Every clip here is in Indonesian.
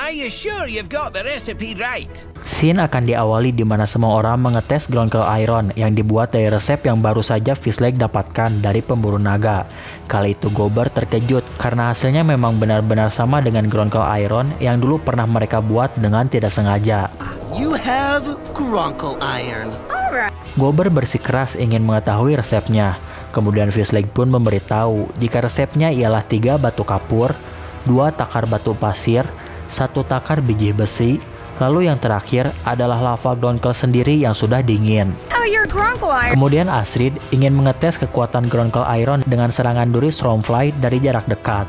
Are you sure you've got the recipe right? Scene akan diawali di mana semua orang mengetes Gronkle Iron yang dibuat dari resep yang baru saja Fishleg dapatkan dari pemburu naga. Kali itu Gobber terkejut karena hasilnya memang benar-benar sama dengan Gronkle Iron yang dulu pernah mereka buat dengan tidak sengaja. You have Gronkle Iron. Gobber bersikeras ingin mengetahui resepnya. Kemudian Fishleg pun memberitahu jika resepnya ialah 3 batu kapur, 2 takar batu pasir, 1 takar biji besi, lalu yang terakhir adalah lava Gronkle sendiri yang sudah dingin. Kemudian Astrid ingin mengetes kekuatan Gronkle Iron dengan serangan duri Stormfly dari jarak dekat.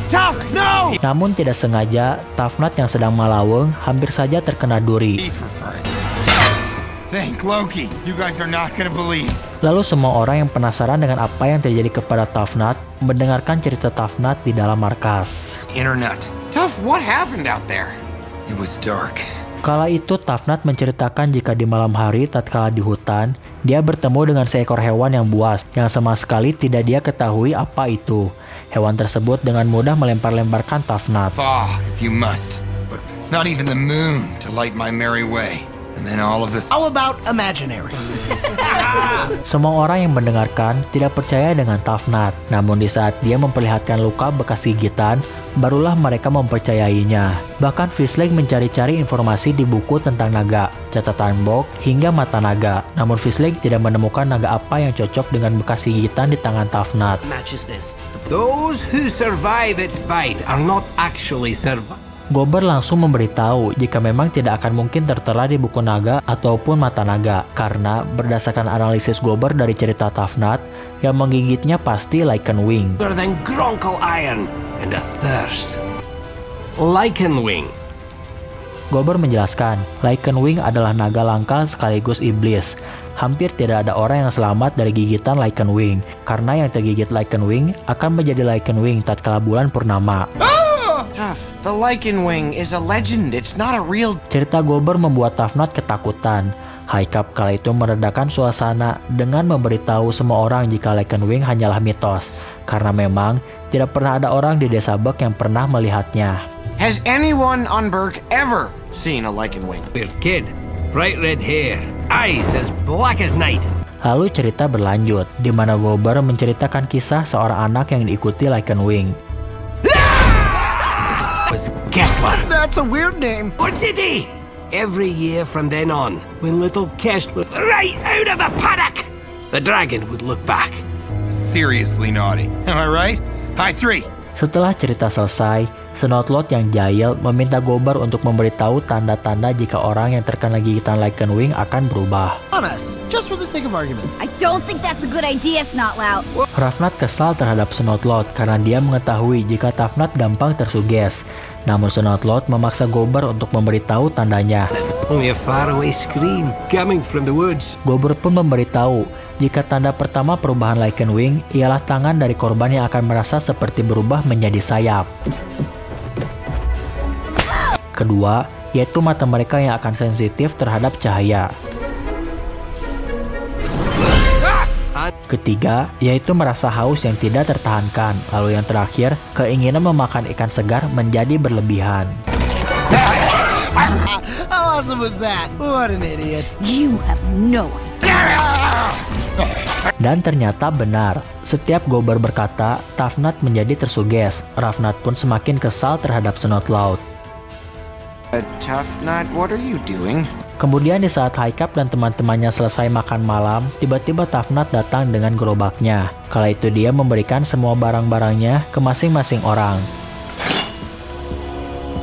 Tough, no! Namun tidak sengaja, Tafnut yang sedang malaweng hampir saja terkena duri. Thank Loki. You guys are not gonna believe. Lalu semua orang yang penasaran dengan apa yang terjadi kepada Tafnut mendengarkan cerita Tafnut di dalam markas. Internet. Tough, what happened out there? It was dark. Kala itu Tafnut menceritakan jika di malam hari tatkala di hutan, dia bertemu dengan seekor hewan yang buas yang sama sekali tidak dia ketahui apa itu. Hewan tersebut dengan mudah melempar-lemparkan Tafnut. Thaw, if you must. But not even the moon to light my merry way. And then all of this. How about imaginary? Semua orang yang mendengarkan tidak percaya dengan Tafnut. Namun di saat dia memperlihatkan luka bekas gigitan, barulah mereka mempercayainya. Bahkan Fishleg mencari-cari informasi di buku tentang naga, catatan Bog, hingga mata naga. Namun Fishleg tidak menemukan naga apa yang cocok dengan bekas gigitan di tangan Tafnut. Matches this. Those who survive its bite are not actually surviving. Gobber langsung memberitahu jika memang tidak akan mungkin tertera di buku naga ataupun mata naga, karena berdasarkan analisis Gobber dari cerita Tafnut, yang menggigitnya pasti Lichen Wing. Than Gronkle Iron and a thirst. Lichen Wing. Gobber menjelaskan, Lichen Wing adalah naga langka sekaligus iblis. Hampir tidak ada orang yang selamat dari gigitan Lichen Wing, karena yang tergigit Lichen Wing akan menjadi Lichen Wing tatkala bulan purnama. Tough, the Lichen Wing is a legend. It's not a real. Cerita Gobber membuat Tafnut ketakutan. Haikap kala itu meredakan suasana dengan memberitahu semua orang jika Lichen Wing hanyalah mitos, karena memang tidak pernah ada orang di desa Berk yang pernah melihatnya. Has anyone on Berk ever seen a Lichen Wing? Weird kid. Bright red hair. Eyes as black as night. Lalu cerita berlanjut, di mana Gobber menceritakan kisah seorang anak yang diikuti Lichen Wing. Was Kessler. That's a weird name. Or did he? Every year from then on, when little Kessler right out of the paddock, the dragon would look back. Seriously naughty. Am I right? Hi, 3. Setelah cerita selesai, Snotlord yang jahil meminta Gobber untuk memberitahu tanda-tanda jika orang yang terkena gigitan Lichen Wing akan berubah. Honest, just for the sake of argument. I don't think that's a good idea, Snotlout. Ravnat kesal terhadap Snotlord karena dia mengetahui jika Tafnut gampang tersuges. Namun Snotlord memaksa Gobber untuk memberitahu tandanya. Only a faraway scream coming from the woods. Gobber pun memberitahu jika tanda pertama perubahan Lichen Wing ialah tangan dari korban yang akan merasa seperti berubah menjadi sayap. Kedua, yaitu mata mereka yang akan sensitif terhadap cahaya. Ketiga, yaitu merasa haus yang tidak tertahankan. Lalu yang terakhir, keinginan memakan ikan segar menjadi berlebihan. How awesome was that? What an idiot. You have no idea. Dan ternyata benar, setiap Gobber berkata, Tafnut menjadi tersuges. Ravnat pun semakin kesal terhadap Snotlord. Tafnut, what are you doing? Kemudian di saat Haikap dan teman-temannya selesai makan malam, tiba-tiba Tafnut datang dengan gerobaknya. Kala itu dia memberikan semua barang-barangnya ke masing-masing orang.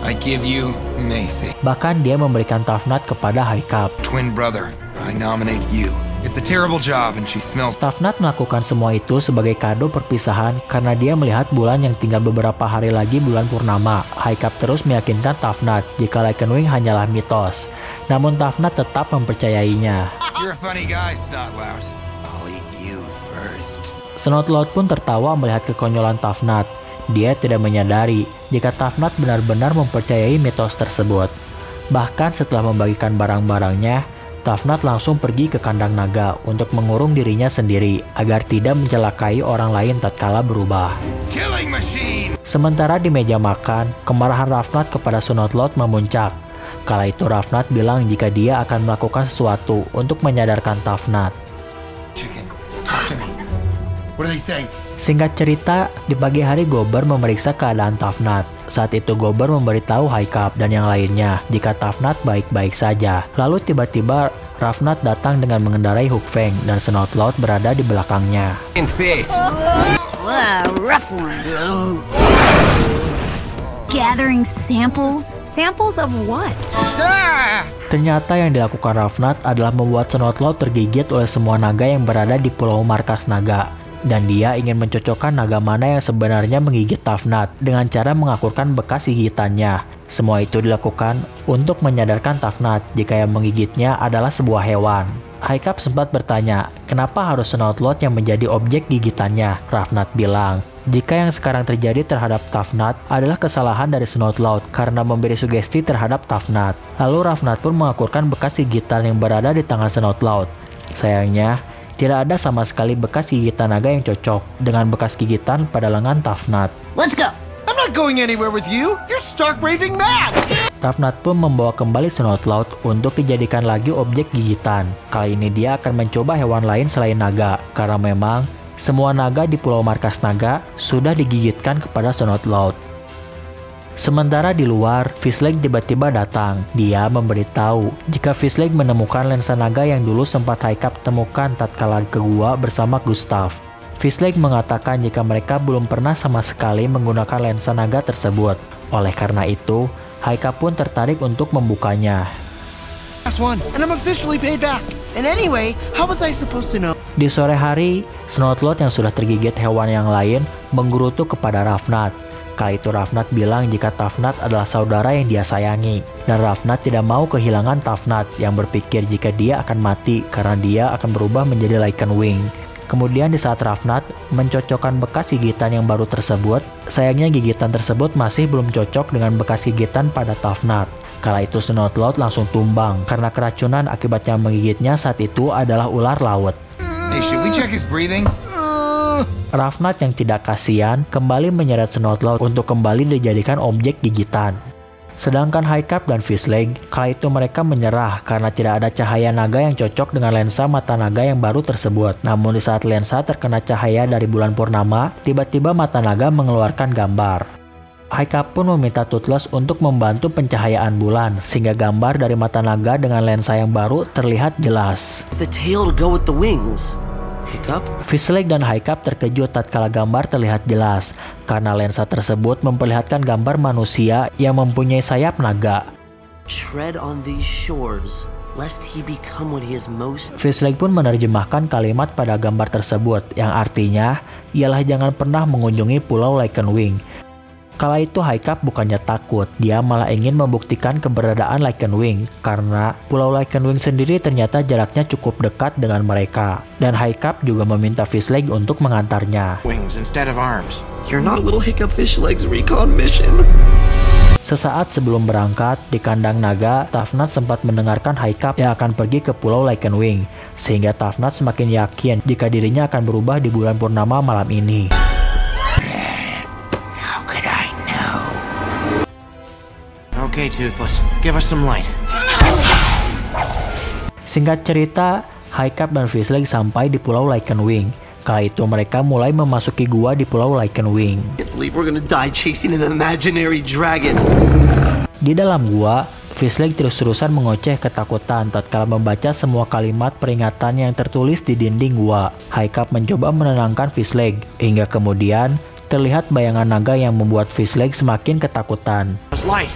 I give you Macy. Bahkan dia memberikan Tafnut kepada Haikap. Twin brother, I nominate you. It's a terrible job and she smells. Tafnut melakukan semua itu sebagai kado perpisahan karena dia melihat bulan yang tinggal beberapa hari lagi bulan purnama. Haikap terus meyakinkan Tafnut jika Lichen Wing hanyalah mitos. Namun Tafnut tetap mempercayainya. You're a funny guy, Snotlout. I'll eat you first. Snotlord pun tertawa melihat kekonyolan Tafnut. Dia tidak menyadari jika Tafnut benar-benar mempercayai mitos tersebut. Bahkan setelah membagikan barang-barangnya, Tafnut langsung pergi ke kandang naga untuk mengurung dirinya sendiri agar tidak mencelakai orang lain tatkala berubah. Killing machine. Sementara di meja makan, kemarahan Rafnat kepada Snotlord memuncak. Kala itu Rafnat bilang jika dia akan melakukan sesuatu untuk menyadarkan Tafnat. Chicken, talk to me. What did I say? Singkat cerita, di pagi hari Gobber memeriksa keadaan Tafnat. Saat itu Gobber memberitahu Haikap dan yang lainnya jika Tafnat baik-baik saja. Lalu tiba-tiba Rafnat datang dengan mengendarai Hook Fang dan Snotlord berada di belakangnya. In face. Wow, rough one. Gathering samples? Samples of what? Ternyata yang dilakukan Rafnat adalah membuat Snotlord tergigit oleh semua naga yang berada di pulau markas naga. Dan dia ingin mencocokkan naga mana yang sebenarnya menggigit Tafnat dengan cara mengakurkan bekas gigitannya. Semua itu dilakukan untuk menyadarkan Tafnat jika yang menggigitnya adalah sebuah hewan. Haikap sempat bertanya, kenapa harus Snotlord yang menjadi objek gigitannya? Rafnat bilang, jika yang sekarang terjadi terhadap Tafnat adalah kesalahan dari Snotlord karena memberi sugesti terhadap Tafnat. Lalu Rafnat pun mengakurkan bekas gigitan yang berada di tangan Snotlord. Sayangnya, tidak ada sama sekali bekas gigitan naga yang cocok dengan bekas gigitan pada lengan Tafnat. Let's go. I'm not going anywhere with you. You're stark raving mad. Rafnat pun membawa kembali Snotlord untuk dijadikan lagi objek gigitan. Kali ini dia akan mencoba hewan lain selain naga, karena memang semua naga di pulau markas naga sudah digigitkan kepada Snotlord. Sementara di luar, Fishlake tiba-tiba datang. Dia memberitahu jika Fishlake menemukan lensa naga yang dulu sempat Haikap temukan tatkala ke gua bersama Gustav. Fishlake mengatakan jika mereka belum pernah sama sekali menggunakan lensa naga tersebut. Oleh karena itu, Haikap pun tertarik untuk membukanya. Last one, and I'm officially paid back. And anyway, how was I supposed to know? Di sore hari, Snotlord yang sudah tergigit hewan yang lain menggerutu kepada Rafnat. Kala itu Rafnat bilang jika Tafnat adalah saudara yang dia sayangi. Dan Rafnat tidak mau kehilangan Tafnat yang berpikir jika dia akan mati karena dia akan berubah menjadi Lycan Wing. Kemudian di saat Rafnat mencocokkan bekas gigitan yang baru tersebut, sayangnya gigitan tersebut masih belum cocok dengan bekas gigitan pada Tafnat. Kala itu Snotlord langsung tumbang karena keracunan akibat yang menggigitnya saat itu adalah ular laut. Hey, should we check his breathing? Rafnat yang tidak kasihan kembali menyeret Snotlord untuk kembali dijadikan objek gigitan. Sedangkan Haikap dan Fishlake, kala itu mereka menyerah karena tidak ada cahaya naga yang cocok dengan lensa mata naga yang baru tersebut. Namun di saat lensa terkena cahaya dari bulan purnama, tiba-tiba mata naga mengeluarkan gambar. Haikap pun meminta Toothless untuk membantu pencahayaan bulan, sehingga gambar dari mata naga dengan lensa yang baru terlihat jelas. The tail to go with the wings. Hiccup? Fishlake dan Haikap terkejut tatkala gambar terlihat jelas, karena lensa tersebut memperlihatkan gambar manusia yang mempunyai sayap naga. Tread on these shores, lest he become what he is most. Fishlake pun menerjemahkan kalimat pada gambar tersebut, yang artinya ialah jangan pernah mengunjungi pulau Lycan Wing. Kala itu Haikap bukannya takut, dia malah ingin membuktikan keberadaan Lycan Wing karena pulau Lycan Wing sendiri ternyata jaraknya cukup dekat dengan mereka. Dan Haikap juga meminta Fishlake untuk mengantarnya. Wings instead of arms. You're not little Hiccup Fishleg's recon mission. Sesaat sebelum berangkat, di kandang naga, Tafnat sempat mendengarkan Haikap yang akan pergi ke pulau Lycan Wing, sehingga Tafnat semakin yakin jika dirinya akan berubah di bulan purnama malam ini. Okay, Toothless, give us some light. Singkat cerita, Haikap dan Fishlake sampai di pulau Lycan Wing. Kala itu mereka mulai memasuki gua di pulau Lycan Wing. Can't believe we're gonna die chasing an imaginary dragon. Di dalam gua, Fishlake terus-terusan mengoceh ketakutan tatkala membaca semua kalimat peringatan yang tertulis di dinding gua. Haikap mencoba menenangkan Fishlake, hingga kemudian terlihat bayangan naga yang membuat Fishlake semakin ketakutan. Light.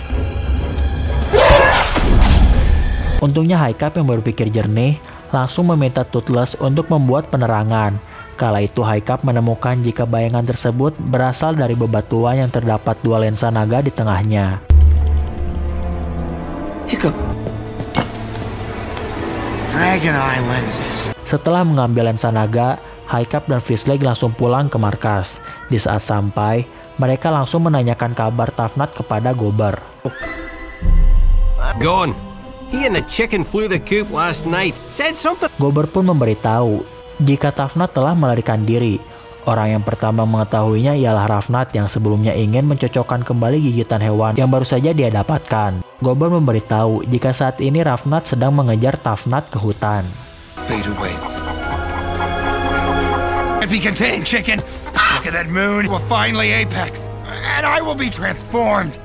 Untungnya Haikap yang berpikir jernih langsung meminta Toothless untuk membuat penerangan. Kala itu Haikap menemukan jika bayangan tersebut berasal dari bebatuan yang terdapat dua lensa naga di tengahnya. Hiccup. Dragon Eye lenses. Setelah mengambil lensa naga, Haikap dan Fishlake langsung pulang ke markas. Di saat sampai, mereka langsung menanyakan kabar Tafnat kepada Gobber. Gone. He and the chicken flew the coop last night. Said something. Gobber pun memberitahu jika Tafnat telah melarikan diri. Orang yang pertama mengetahuinya ialah Ravnat yang sebelumnya ingin mencocokkan kembali gigitan hewan yang baru saja dia dapatkan. Gober memberitahu jika saat ini Ravnat sedang mengejar Tafnat ke hutan. Fate awaits. Be contained, chicken. Look at that moon. We'll finally apex, and I will be transformed.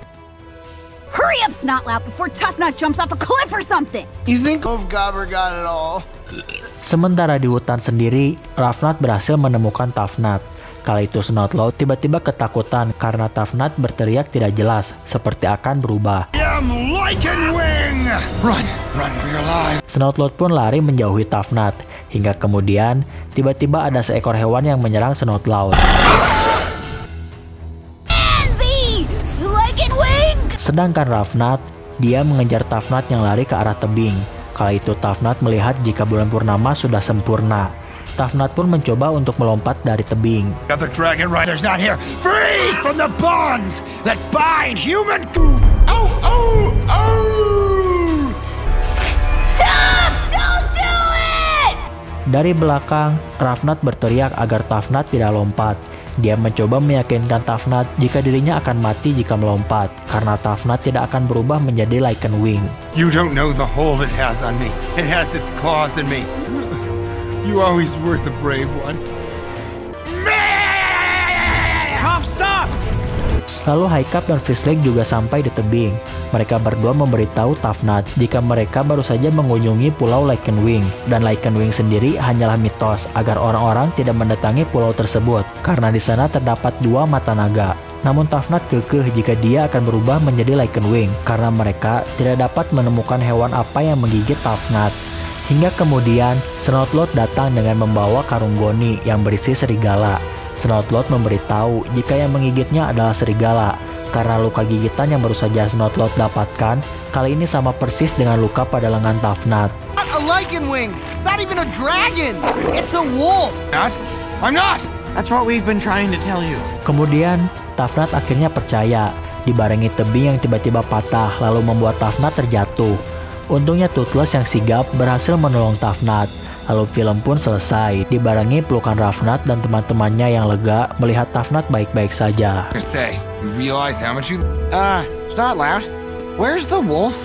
Hurry up, Snotlout, before Toughnut jumps off a cliff or something! You think Gobber got it all? Sementara di hutan sendiri, Ravnat berhasil menemukan Tafnat. Kala itu Snotlout tiba-tiba ketakutan karena Tafnat berteriak tidak jelas, seperti akan berubah. Lycanwing! Run for your life. Snotlout pun lari menjauhi Tafnat, hingga kemudian tiba-tiba ada seekor hewan yang menyerang Snotlout. Sedangkan Ravnat, dia mengejar Tafnat yang lari ke arah tebing. Kala itu Tafnat melihat jika bulan purnama sudah sempurna. Tafnat pun mencoba untuk melompat dari tebing. Other dragon riders not here. Free from the bonds that bind human. Oh, oh, oh! Tough! Don't do it! Dari belakang, Ravnat berteriak agar Tafnat tidak lompat. Dia mencoba meyakinkan Tafnat jika dirinya akan mati jika melompat, karena Tafnat tidak akan berubah menjadi Lycanwing. You don't know the hold it has on me. It has its claws in me. You always worth a brave one. Tough, stop! Lalu Haikap dan Fizzleg juga sampai di tebing. Mereka berdua memberitahu Tafnat jika mereka baru saja mengunjungi pulau Lycanwing, dan Lycanwing sendiri hanyalah mitos agar orang-orang tidak mendatangi pulau tersebut karena di sana terdapat 2 mata naga. Namun Tafnat kekeh jika dia akan berubah menjadi Lycanwing karena mereka tidak dapat menemukan hewan apa yang menggigit Tafnat. Hingga kemudian Snotlout datang dengan membawa karung goni yang berisi serigala. Snotlout memberitahu jika yang menggigitnya adalah serigala. Karena luka gigitan yang baru saja Snotlout dapatkan, kali ini sama persis dengan luka pada lengan Tafnat. A Lycanwing! It's not even a dragon! It's a wolf! Not? I'm not! That's what we've been trying to tell you. Kemudian, Tafnat akhirnya percaya, dibarengi tebing yang tiba-tiba patah lalu membuat Tafnat terjatuh. Untungnya Toothless yang sigap berhasil menolong Tafnat. Lalu film pun selesai, dibarengi pelukan Ravnat dan teman-temannya yang lega melihat Tafnat baik-baik saja. Say, you realize how much you... Snotlout, where's the wolf?